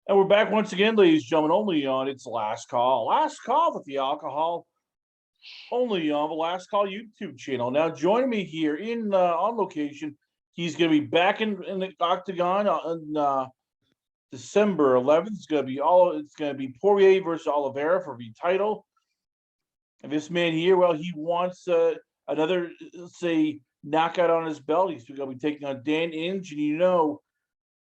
And we're back once again, ladies and gentlemen, only on It's Last Call. Last Call with the alcohol, only on the Last Call YouTube channel. Now, joining me here in on location, he's going to be back in the octagon on December 11th. It's going to be Poirier versus Oliveira for the title. And this man here, well, he wants another, say, knockout on his belt. He's going to be taking on Dan Ige, and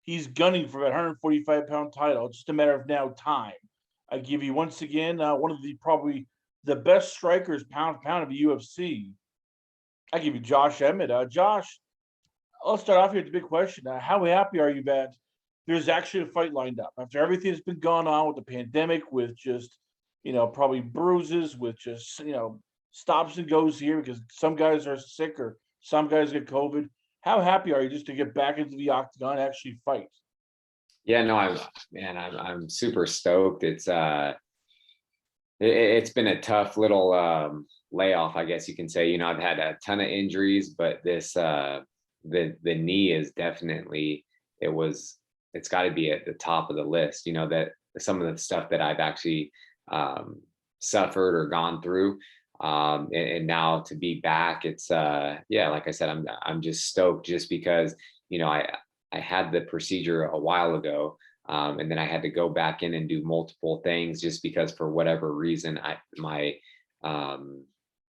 he's gunning for that 145-pound title. It's just a matter of now time. I give you once again one of the probably the best strikers pound for pound of the UFC. I give you Josh Emmett. Josh, let's start off here with the big question. How happy are you that there's actually a fight lined up after everything that's been going on with the pandemic, with just probably bruises, with just stops and goes here because some guys are sick or some guys get COVID. How happy are you just to get back into the octagon and actually fight? Yeah, no, I'm super stoked. It's been a tough little layoff, I guess you can say. I've had a ton of injuries, but this the knee is definitely it's got to be at the top of the list. That some of the stuff that I've actually suffered or gone through. And now to be back, it's like I said, I'm just stoked just because I had the procedure a while ago, and then I had to go back in and do multiple things just because for whatever reason I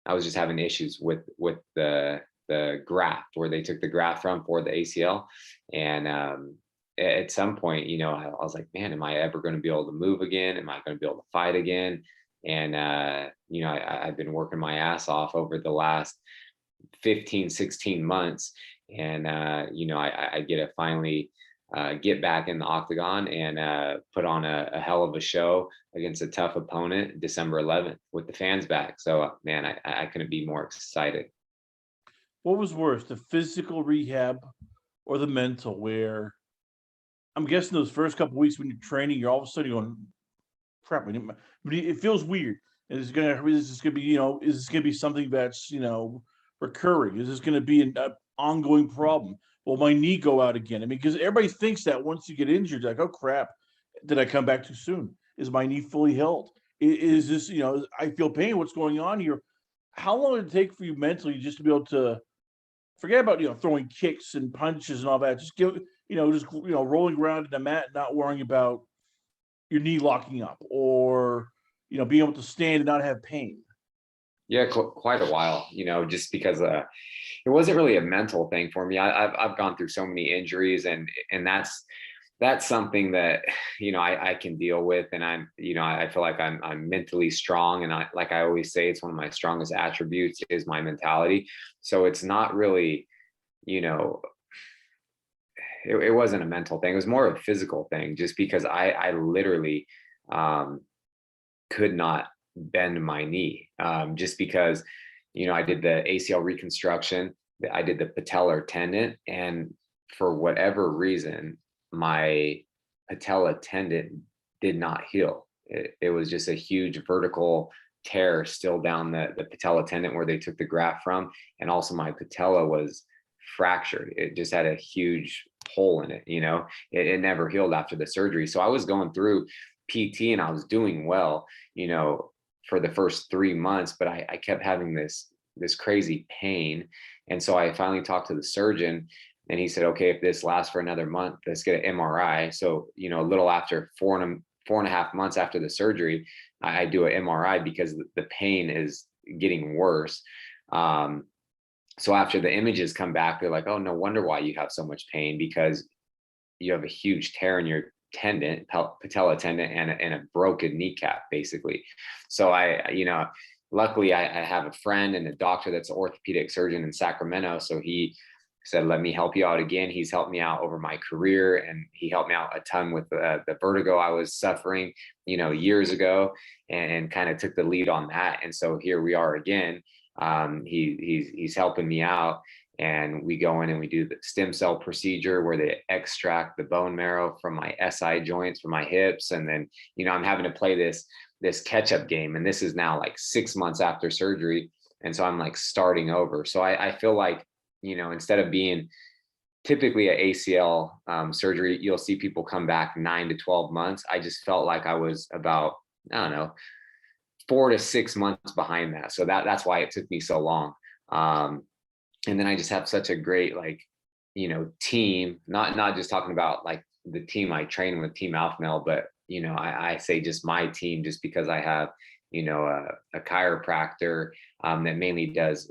was just having issues with the graft where they took the graft from for the ACL, and at some point I was like, man, am I ever going to be able to move again? Am I going to be able to fight again? And, I've been working my ass off over the last 15, 16 months. And, I get to finally get back in the octagon and put on a hell of a show against a tough opponent December 11th with the fans back. So, man, I couldn't be more excited. What was worse, the physical rehab or the mental? Where I'm guessing those first couple of weeks when you're training, you're all of a sudden going, crap, it feels weird. Is this gonna be something that's recurring? Is this gonna be an ongoing problem? Will my knee go out again? I mean, because everybody thinks that once you get injured, like, oh crap, did I come back too soon? Is my knee fully healed? Is this I feel pain? What's going on here? How long did it take for you mentally just to be able to forget about throwing kicks and punches and all that? Just rolling around in the mat, not worrying about your knee locking up or being able to stand and not have pain? Yeah, quite a while, just because it wasn't really a mental thing for me. I've gone through so many injuries, and that's something that I can deal with, and I feel like I'm mentally strong, and like I always say, it's one of my strongest attributes is my mentality. So it's not really it wasn't a mental thing. It was more of a physical thing, just because I literally could not bend my knee, just because I did the ACL reconstruction, I did the patellar tendon, and for whatever reason my patella tendon did not heal. It was just a huge vertical tear still down the patella tendon where they took the graft from, and also my patella was fractured. It just had a huge hole in it. It never healed after the surgery. So I was going through PT and I was doing well for the first 3 months, but I kept having this crazy pain. And so I finally talked to the surgeon, and he said, okay, if this lasts for another month, let's get an MRI. So a little after 4.5 months after the surgery, I do an MRI because the pain is getting worse. So after the images come back, they're like, oh, no wonder why you have so much pain, because you have a huge tear in your tendon, patella tendon, and a broken kneecap, basically. So luckily I have a friend and a doctor that's an orthopedic surgeon in Sacramento. So he said, let me help you out again. He's helped me out over my career, and he helped me out a ton with the vertigo I was suffering, years ago, and kind of took the lead on that. And so here we are again. He's helping me out, and we go in and we do the stem cell procedure where they extract the bone marrow from my SI joints, from my hips. And then, I'm having to play this catch-up game, and this is now like 6 months after surgery. And so I'm like starting over. So I feel like, instead of being typically at ACL surgery, you'll see people come back 9 to 12 months. I just felt like I was about, I don't know, 4 to 6 months behind that. So that's why it took me so long. And then I just have such a great, like, team, not just talking about like the team I train with, Team Alpha Male, but, I say just my team, just because I have, a chiropractor that mainly does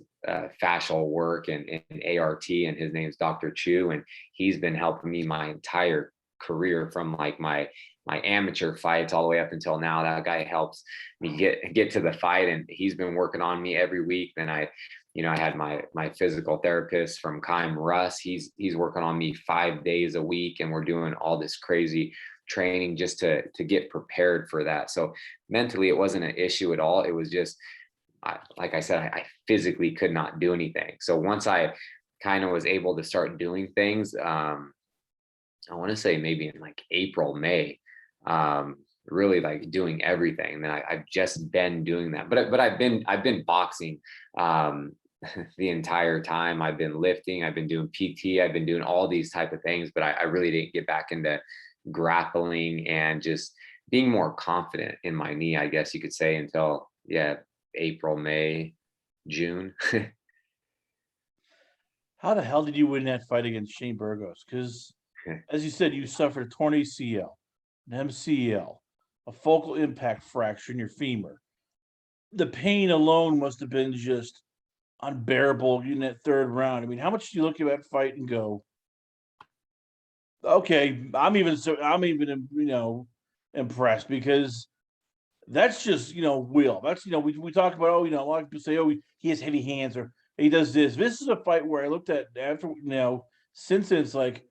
fascial work and ART, and his name's Dr. Chu, and he's been helping me my entire career, from like my amateur fights all the way up until now. That guy helps me get to the fight, and he's been working on me every week. Then I had my physical therapist from Kime, Russ. He's working on me 5 days a week, and we're doing all this crazy training just to get prepared for that. So mentally, it wasn't an issue at all. It was just, like I said, I physically could not do anything. So once I kind of was able to start doing things, I want to say maybe in like April, May, really like doing everything. And then I've just been doing that, but I've been boxing, the entire time. I've been lifting, I've been doing PT, I've been doing all these type of things, but I really didn't get back into grappling and just being more confident in my knee, I guess you could say, until April, May, June. How the hell did you win that fight against Shane Burgos? Because, as you said, you suffered a torn ACL, an MCL, a focal impact fracture in your femur. The pain alone must have been just unbearable in that third round. I mean, how much do you look at that fight and go, okay, I'm even impressed, because that's just will. That's we talk about, a lot of people say, he has heavy hands, or he does this. This is a fight where I looked at after since then, it's like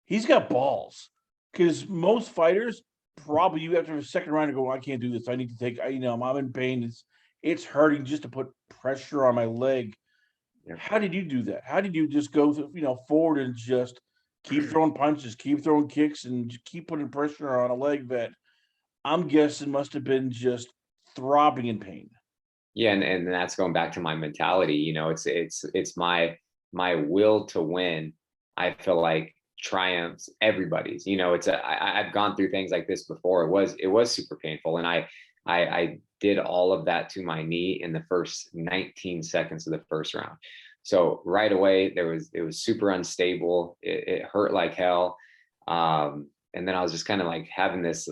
he's got balls, because most fighters probably, you after the second round go, I can't do this. I need to take, I'm in pain. It's hurting just to put pressure on my leg. Yep. How did you do that? How did you just go forward and just keep throwing punches, keep throwing kicks, and just keep putting pressure on a leg that I'm guessing must have been just throbbing in pain? Yeah, and that's going back to my mentality. It's my will to win. I feel like triumphs everybody's. I've gone through things like this before. It was super painful, and I did all of that to my knee in the first 19 seconds of the first round. So right away, it was super unstable. It hurt like hell. And then I was just kind of like having this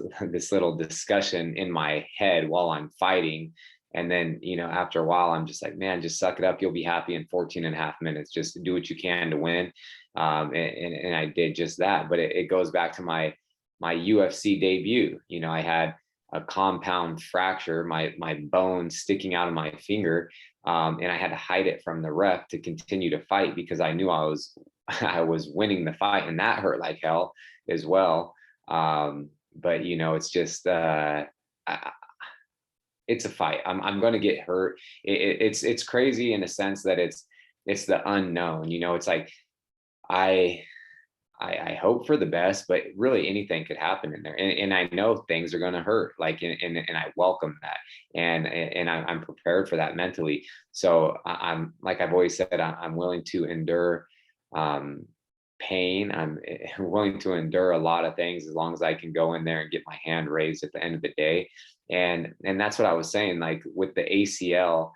little discussion in my head while I'm fighting. And then, after a while, I'm just like, man, just suck it up. You'll be happy in 14 and a half minutes. Just do what you can to win. And I did just that. But it goes back to my UFC debut. I had a compound fracture, my bone sticking out of my finger. And I had to hide it from the ref to continue to fight, because I knew I was winning the fight, and that hurt like hell as well. But it's just, it's a fight. I'm going to get hurt. It's crazy in a sense that it's the unknown. It's like I hope for the best, but really anything could happen in there, and I know things are going to hurt. Like, and I welcome that, and I'm prepared for that mentally. So I'm, like I've always said, I'm willing to endure pain. I'm willing to endure a lot of things, as long as I can go in there and get my hand raised at the end of the day. And that's what I was saying, like with the ACL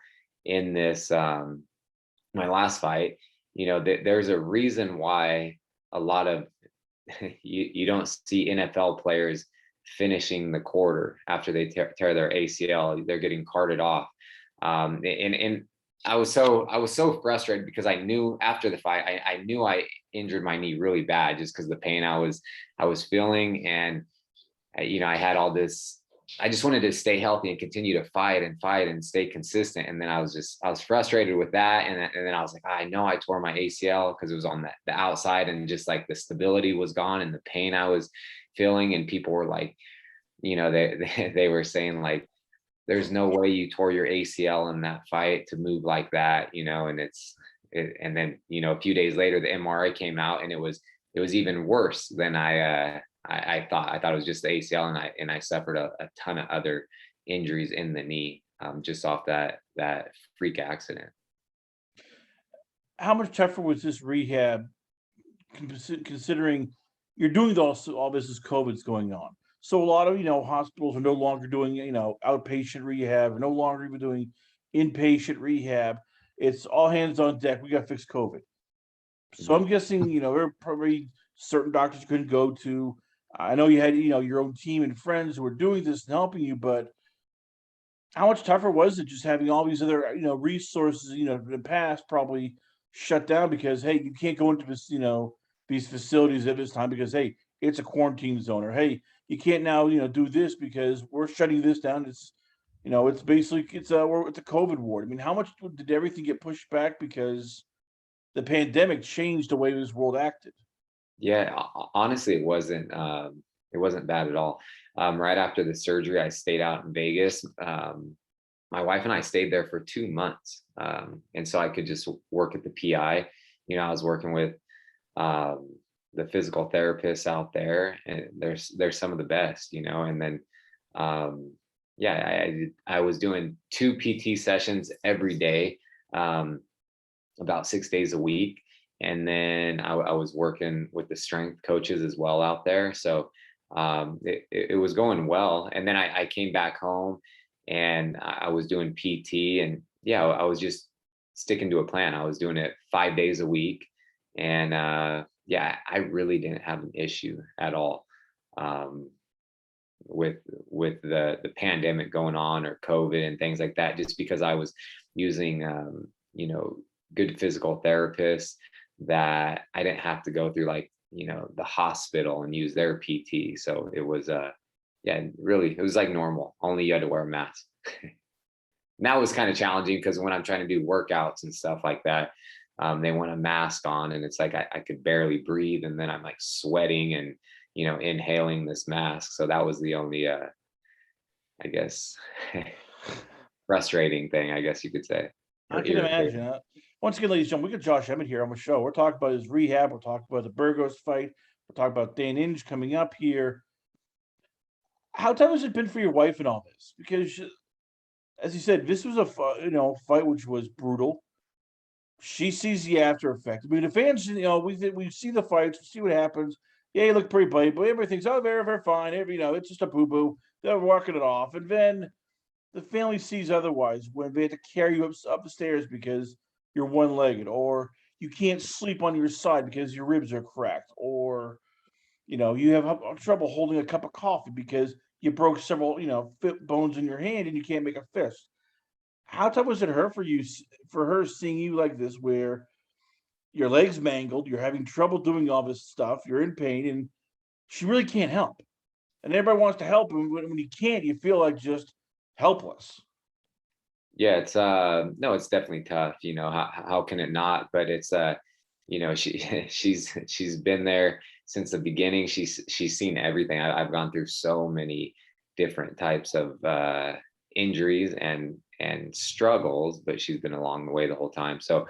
in this, my last fight, there's a reason why a lot of you don't see NFL players finishing the quarter after they tear their ACL. They're getting carted off. And I was so frustrated, because I knew after the fight, I knew I injured my knee really bad, just because of the pain I was feeling. And I had all this, I just wanted to stay healthy and continue to fight and stay consistent. And then I was frustrated with that. And then I was like, I know I tore my ACL because it was on the outside, and just like the stability was gone and the pain I was feeling. And people were like, they were saying like, there's no way you tore your ACL in that fight to move like that, and and then, a few days later, the MRI came out, and it was even worse than I thought. I thought it was just the ACL, and I suffered a ton of other injuries in the knee, just off that freak accident. How much tougher was this rehab considering you're doing all this as COVID's going on. So a lot of hospitals are no longer doing outpatient rehab, or no longer even doing inpatient rehab. It's all hands on deck. We got to fix COVID. So Mhm. I'm guessing there are probably certain doctors you couldn't go to. I know you had your own team and friends who were doing this and helping you, but how much tougher was it just having all these other resources in the past probably shut down because hey, you can't go into this these facilities at this time because hey, it's a quarantine zone, or hey, you can't now do this because we're shutting this down. It's basically it's a COVID ward. I mean, how much did everything get pushed back because the pandemic changed the way this world acted? Yeah, honestly, it wasn't bad at all. Right after the surgery, I stayed out in Vegas. My wife and I stayed there for 2 months, and so I could just work at the PI. I was working with um, the physical therapists out there, and there's some of the best. And then yeah, I was doing 2 PT sessions every day. Um, about 6 days a week. And then I was working with the strength coaches as well out there. So it was going well. And then I came back home and I was doing PT, and yeah, I was just sticking to a plan. I was doing it 5 days a week. And yeah, I really didn't have an issue at all. Um, with the pandemic going on, or COVID and things like that, just because I was using you know good physical therapists, that I didn't have to go through like the hospital and use their PT. So it was yeah, really it was like normal, only you had to wear a mask. And that was kind of challenging because when I'm trying to do workouts and stuff like that, they want a mask on, and it's like I could barely breathe, and then I'm like sweating and inhaling this mask. So that was the only, I guess, frustrating thing, I guess you could say, I or can imagine. irritating. Once again, ladies and gentlemen, we got Josh Emmett here on the show. We're talking about his rehab. We're talking about the Burgos fight. We're talking about Dan Ige coming up here. How tough has it been for your wife and all this? Because, as you said, this was a fight which was brutal. She sees the after effect. I mean, the fans, we see the fights, we see what happens. Yeah, you look pretty bright, but everybody thinks, oh, they're fine. It's just a boo boo. They're walking it off, and then the family sees otherwise when they have to carry you up the stairs because you're one legged, or you can't sleep on your side because your ribs are cracked, or you have trouble holding a cup of coffee because you broke several fit bones in your hand and you can't make a fist. How tough was it for her seeing you like this, where your legs mangled, you're having trouble doing all this stuff, you're in pain, and she really can't help, and everybody wants to help, and when you can't, you feel like just helpless. Yeah, it's no, it's definitely tough. How can it not? But it's she she's been there since the beginning. She's seen everything. I've gone through so many different types of injuries and struggles, but she's been along the way the whole time. So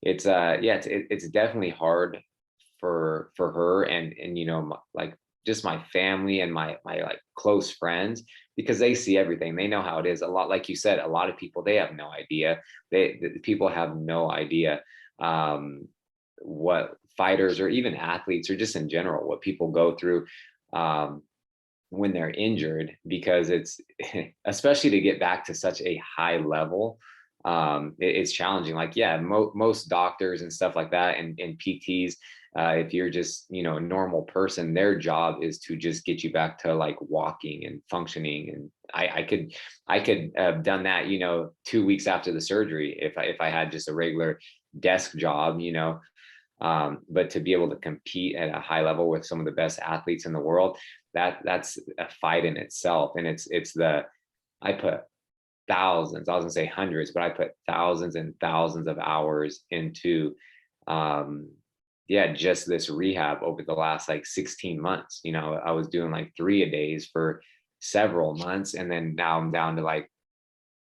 it's yeah, it's definitely hard for her, and like just my family and my like close friends, because they see everything. They know how it is. A lot, like you said, a lot of people, they have no idea. The people have no idea um what fighters, or even athletes, or just in general, what people go through um when they're injured, because it's especially to get back to such a high level. It's challenging. Like, yeah, most doctors and stuff like that, and PTs, if you're just a normal person, their job is to just get you back to like walking and functioning. And I could have done that 2 weeks after the surgery, if I had just a regular desk job. But to be able to compete at a high level with some of the best athletes in the world, that's a fight in itself. And I put thousands, I was gonna say hundreds, but I put thousands and thousands of hours into yeah, just this rehab over the last like 16 months. I was doing like 3 a days for several months, and then now I'm down to like,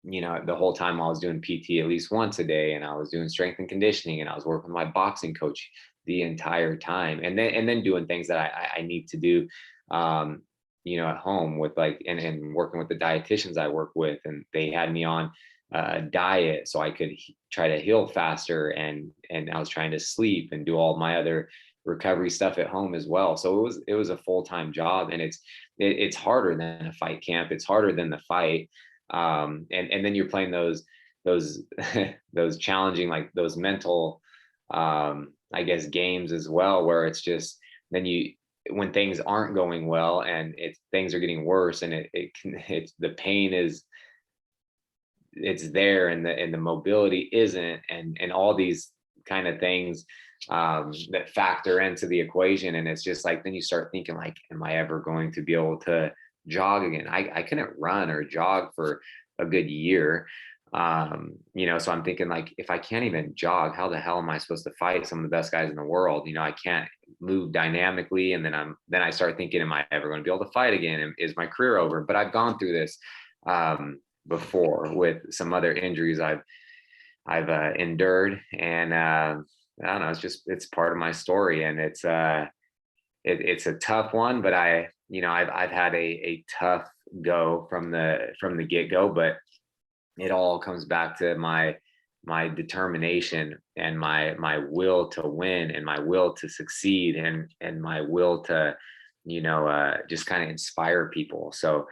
the whole time I was doing PT at least once a day, and I was doing strength and conditioning, and I was working with my boxing coach the entire time, and then doing things that I need to do, at home, with like, and working with the dietitians I work with, and they had me on a diet so I could try to heal faster, and I was trying to sleep and do all my other recovery stuff at home as well. So it was a full-time job, and it's harder than a fight camp. It's harder than the fight. And then you're playing those those challenging, like those mental, I guess, games as well, where it's just then when things aren't going well and things are getting worse, and it's the pain it's there, and the mobility isn't, and all these kind of things that factor into the equation. And it's just like, then you start thinking like, am I ever going to be able to jog again? I couldn't run or jog for a good year. So I'm thinking like, if I can't even jog, how the hell am I supposed to fight some of the best guys in the world? I can't move dynamically. And then I start thinking, am I ever going to be able to fight again? And is my career over? But I've gone through this before with some other injuries I've endured, and I don't know, it's part of my story, and it's a tough one, but I've had a tough go from the get-go, but it all comes back to my determination and my will to win, and my will to succeed, and my will to just kind of inspire people. So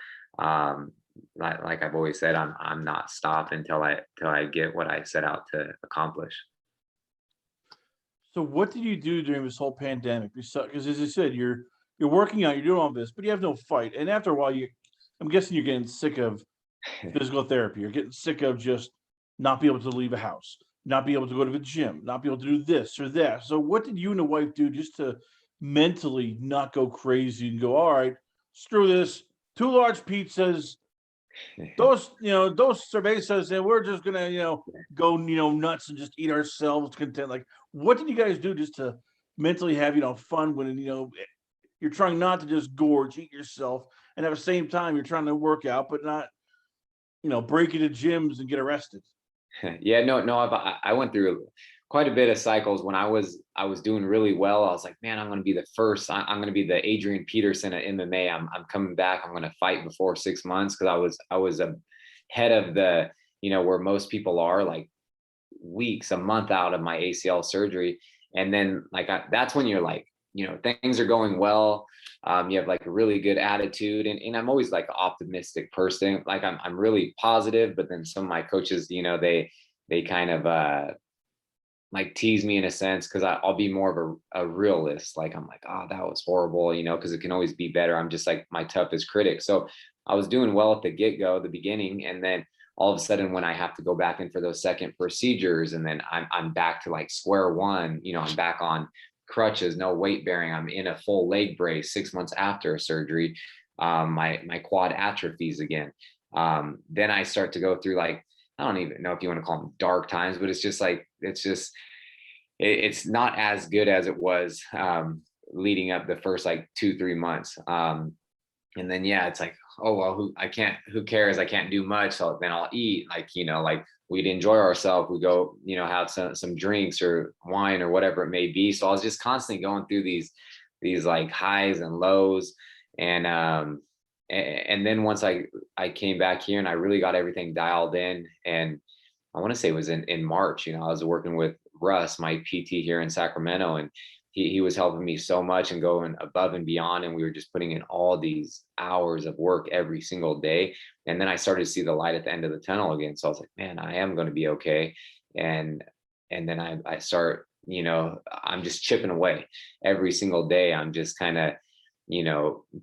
like I've always said, I'm not stopping until I get what I set out to accomplish. So what did you do during this whole pandemic? Because as I said, you're working out, you're doing all this, but you have no fight. And after a while, I'm guessing you're getting sick of physical therapy. You're getting sick of just not be able to leave a house, not be able to go to the gym, not be able to do this or that. So what did you and the wife do just to mentally not go crazy and go, all right, screw this, 2 large pizzas, those cervezas, and we're just gonna go nuts and just eat ourselves content. Like, what did you guys do just to mentally have fun when you're trying not to just gorge, eat yourself, and at the same time you're trying to work out but not break into gyms and get arrested? Yeah, no, I went through quite a bit of cycles. When I was doing really well, I was like, man, I'm going to be the first. I'm going to be the Adrian Peterson at MMA. I'm coming back. I'm going to fight before 6 months, because I was ahead of the where most people are, like weeks, a month out of my ACL surgery. And then that's when you're like, things are going well. You have like a really good attitude, and I'm always like an optimistic person. Like I'm really positive, but then some of my coaches, they kind of like tease me in a sense, because I'll be more of a realist. Like I'm like, oh, that was horrible, because it can always be better. I'm just like my toughest critic. So I was doing well at the get-go, the beginning, and then all of a sudden, when I have to go back in for those second procedures, and then I'm back to like square one, I'm back on crutches, no weight bearing. I'm in a full leg brace 6 months after surgery. My quad atrophies again. Then I start to go through, like, I don't even know if you want to call them dark times, but it's not as good as it was leading up the first like 2-3 months. And then, yeah, it's like, oh, well, who cares? I can't do much. So then I'll eat, like we'd enjoy ourselves. We go, have some drinks or wine or whatever it may be. So I was just constantly going through these like highs and lows. And then once I came back here and I really got everything dialed in, and I want to say it was in March, I was working with Russ, my PT here in Sacramento, and he was helping me so much and going above and beyond. And we were just putting in all these hours of work every single day. And then I started to see the light at the end of the tunnel again. So I was like, man, I am going to be okay. And then I start, I'm just chipping away every single day. I'm just kind of,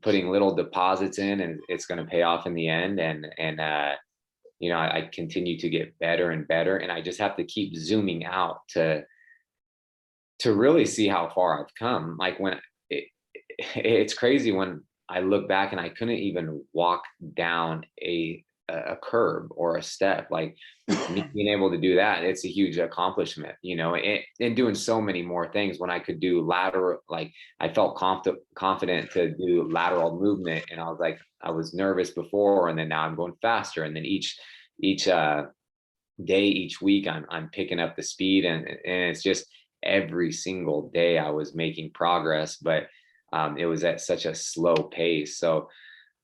putting little deposits in, and it's going to pay off in the end. And I continue to get better and better. And I just have to keep zooming out to really see how far I've come. Like it's crazy when I look back and I couldn't even walk down a curb or a step. Like being able to do that, it's a huge accomplishment, and doing so many more things when I could do lateral. Like I felt confident to do lateral movement, and I was nervous before, and then now I'm going faster. And then each day, each week, I'm picking up the speed, and it's just every single day I was making progress, but it was at such a slow pace. So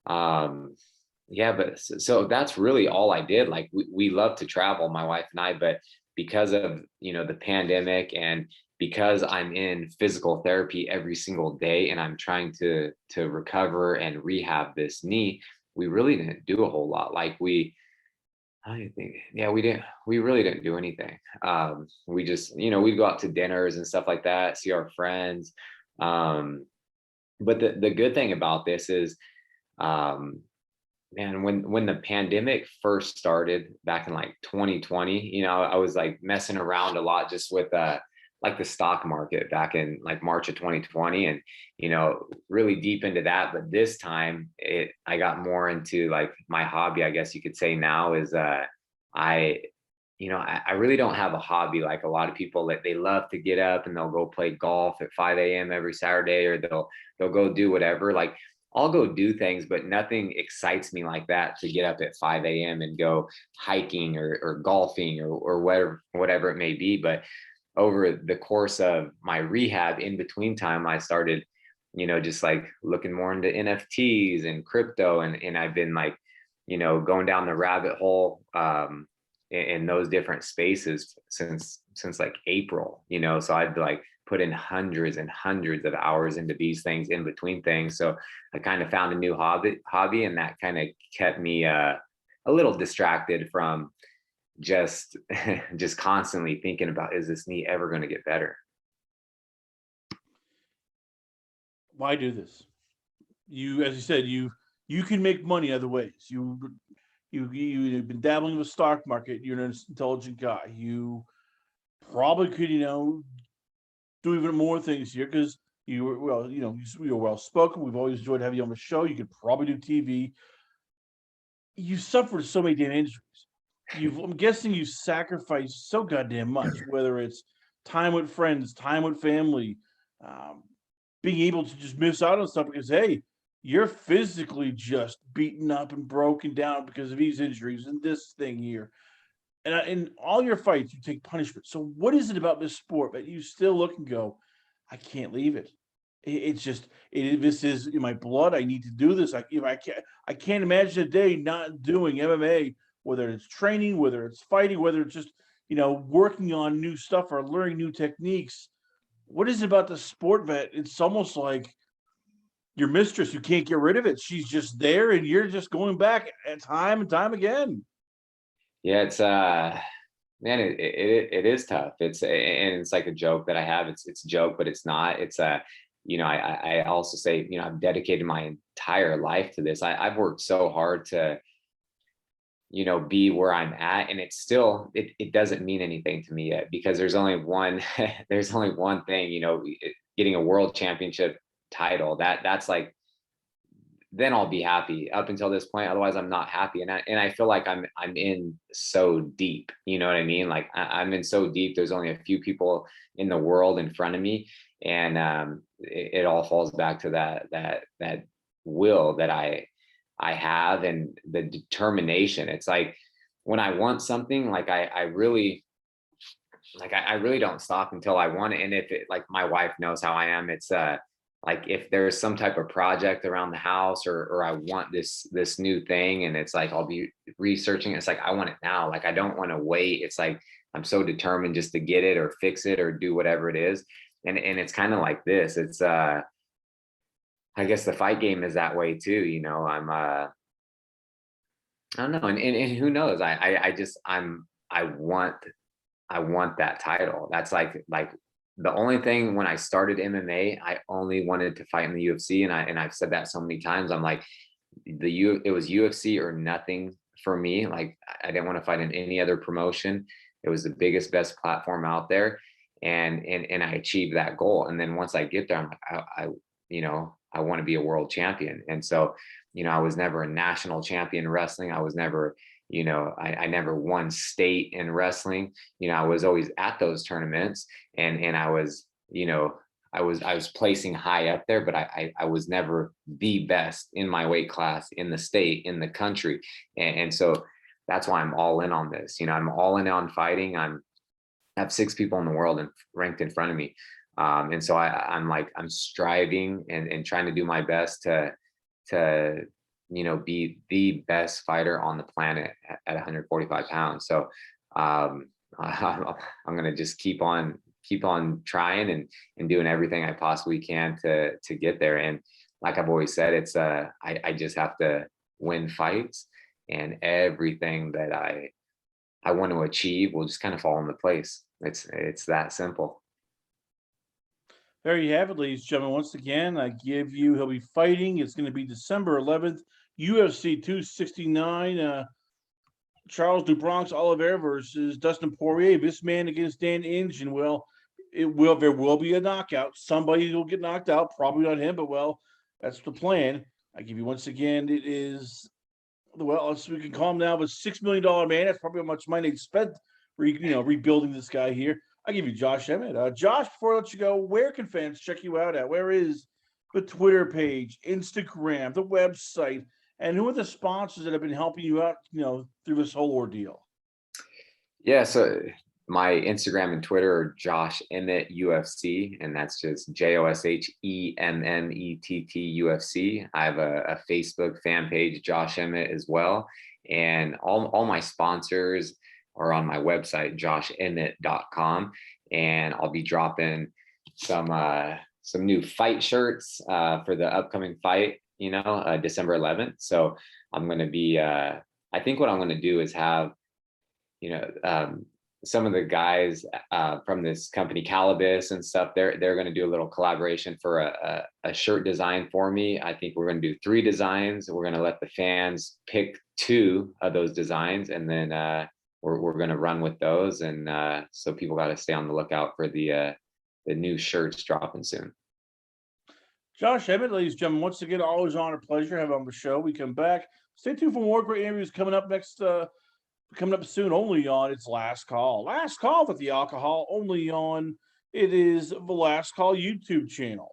but so that's really all I did. Like we love to travel, my wife and I, but because of the pandemic and because I'm in physical therapy every single day and I'm trying to recover and rehab this knee, we really didn't do a whole lot. Like I think, yeah, we really didn't do anything. We just, we'd go out to dinners and stuff like that, see our friends. But the good thing about this is, um, man, when the pandemic first started back in like 2020, I was like messing around a lot just with like the stock market back in like March of 2020, and really deep into that. But this time I got more into like my hobby, I guess you could say now, is I I really don't have a hobby like a lot of people that they love to get up and they'll go play golf at 5 a.m. every Saturday, or they'll go do whatever. Like, I'll go do things, but nothing excites me like that to get up at 5 a.m. and go hiking or golfing or whatever it may be. But over the course of my rehab, in between time, I started, just like looking more into NFTs and crypto. And I've been like, going down the rabbit hole in those different spaces since like April, so I've like put in hundreds and hundreds of hours into these things in between things. So I kind of found a new hobby, and that kind of kept me a little distracted from just just constantly thinking about, is this knee ever going to get better? Why do this? As you said, you can make money other ways. You've been dabbling in the stock market. You're an intelligent guy. You probably could, do even more things here because you were well spoken. We've always enjoyed having you on the show. You could probably do TV. You suffered so many damn injuries. I'm guessing you sacrificed so goddamn much, whether it's time with friends, time with family, um, being able to just miss out on stuff because hey, you're physically just beaten up and broken down because of these injuries and this thing here. And in all your fights, you take punishment. So what is it about this sport that you still look and go, I can't leave it. It's just this is in my blood. I need to do this. I can't imagine a day not doing MMA, whether it's training, whether it's fighting, whether it's just working on new stuff or learning new techniques. What is it about the sport that it's almost like your mistress? You can't get rid of it. She's just there, and you're just going back time and time again. Yeah, it's man, it is tough. And it's like a joke that I have. It's a joke, but it's not. It's I also say, I've dedicated my entire life to this. I've worked so hard to, be where I'm at, and it's still, it doesn't mean anything to me yet, because there's only one there's only one thing, getting a world championship title. That's like, then I'll be happy. Up until this point, otherwise I'm not happy. And I feel like I'm in so deep. You know what I mean? Like I'm in so deep. There's only a few people in the world in front of me, and it all falls back to that will that I have, and the determination. It's like when I want something, like I really I really don't stop until I want it. And if it, like, my wife knows how I am, it's like if there's some type of project around the house, or I want this new thing, and it's like I'll be researching, it's like I want it now. Like I don't want to wait. It's like I'm so determined just to get it or fix it or do whatever it is. And it's kind of like this. It's I guess the fight game is that way too. I don't know. And who knows? I want that title. That's like the only thing. When I started MMA, I only wanted to fight in the UFC, and I've said that so many times. I'm like, it was UFC or nothing for me. Like I didn't want to fight in any other promotion. It was the biggest, best platform out there, and I achieved that goal. And then once I get there, I'm like, I want to be a world champion. And so, I was never a national champion in wrestling. I was never, I never won state in wrestling. I was always at those tournaments, and I was, I was placing high up there, but I was never the best in my weight class, in the state, in the country. And so that's why I'm all in on this. I'm all in on fighting. I have 6 people in the world and ranked in front of me. And so I'm striving and trying to do my best to be the best fighter on the planet at 145 pounds. So I'm going to just keep on keep on trying and doing everything I possibly can to get there. And like I've always said, it's I just have to win fights, and everything that I want to achieve will just kind of fall into place. It's that simple. There you have it, ladies and gentlemen. Once again, he'll be fighting. It's going to be December 11th, UFC 269. Charles DuBronx Oliveira versus Dustin Poirier. This man against Dan Ige, and there will be a knockout. Somebody will get knocked out. Probably not him, but that's the plan. I give you once again. It is we can call him now, but $6 million man. That's probably how much money they spent, rebuilding this guy here. I give you Josh Emmett. Josh, before I let you go, where can fans check you out at? Where is the Twitter page, Instagram, the website, and who are the sponsors that have been helping you out, through this whole ordeal? Yeah, so my Instagram and Twitter are Josh Emmett UFC, and that's just JoshEmmett UFC. I have a Facebook fan page, Josh Emmett, as well. And all my sponsors are on my website, joshemmett.com. And I'll be dropping some new fight shirts for the upcoming fight, December 11th. So I'm going to be, I think what I'm going to do is have, some of the guys from this company Calibus and stuff, they're going to do a little collaboration for a shirt design for me. I think we're going to do 3 designs. We're going to let the fans pick 2 of those designs, and then we're going to run with those. And so people got to stay on the lookout for the new shirts dropping soon. Josh Emmett, ladies and gentlemen, once again, always an honor, pleasure to have on the show. We come back. Stay tuned for more great interviews coming up soon, only on It's Last Call. Last Call with the Alcohol, only on it is the Last Call YouTube channel.